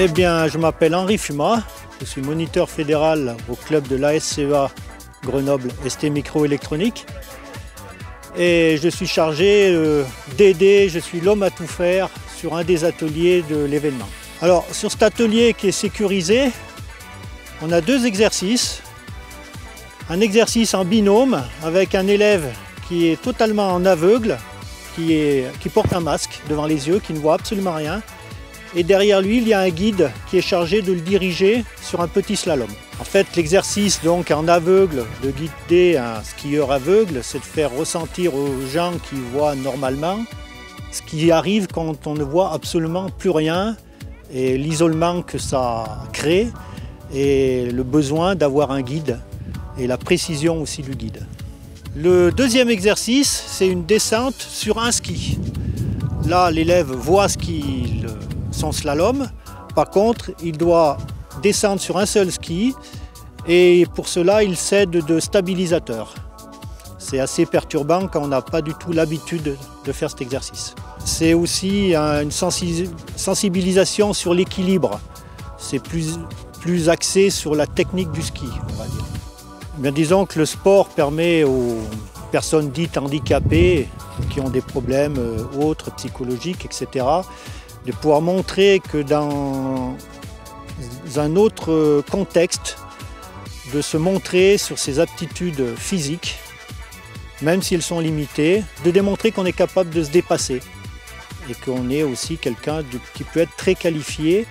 Eh bien, je m'appelle Henri Fumat, je suis moniteur fédéral au club de l'ASCEA Grenoble ST Microélectronique et je suis chargé d'aider, je suis l'homme à tout faire sur un des ateliers de l'événement. Alors, sur cet atelier qui est sécurisé, on a deux exercices. Un exercice en binôme avec un élève qui est totalement en aveugle, qui porte un masque devant les yeux, qui ne voit absolument rien. Et derrière lui, il y a un guide qui est chargé de le diriger sur un petit slalom. En fait, l'exercice donc en aveugle, de guider un skieur aveugle, c'est de faire ressentir aux gens qui voient normalement ce qui arrive quand on ne voit absolument plus rien et l'isolement que ça crée et le besoin d'avoir un guide et la précision aussi du guide. Le deuxième exercice, c'est une descente sur un ski. Là, l'élève voit son slalom. Par contre, il doit descendre sur un seul ski et pour cela, il s'aide de stabilisateurs. C'est assez perturbant quand on n'a pas du tout l'habitude de faire cet exercice. C'est aussi une sensibilisation sur l'équilibre. C'est plus axé sur la technique du ski, on va dire. Bien, disons que le sport permet aux personnes dites handicapées, qui ont des problèmes autres, psychologiques, etc., de pouvoir montrer que dans un autre contexte, de se montrer sur ses aptitudes physiques, même si elles sont limitées, de démontrer qu'on est capable de se dépasser et qu'on est aussi quelqu'un qui peut être très qualifié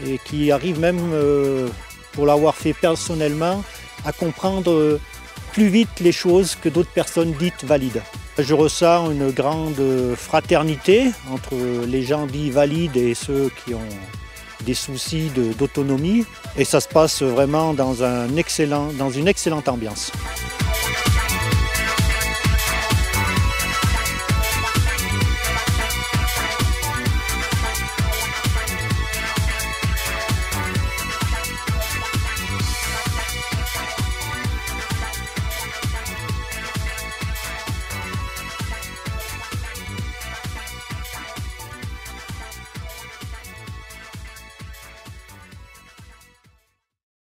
et qui arrive même, pour l'avoir fait personnellement, à comprendre plus vite les choses que d'autres personnes dites valides. Je ressens une grande fraternité entre les gens dits valides et ceux qui ont des soucis d'autonomie. Et ça se passe vraiment dans une excellente ambiance.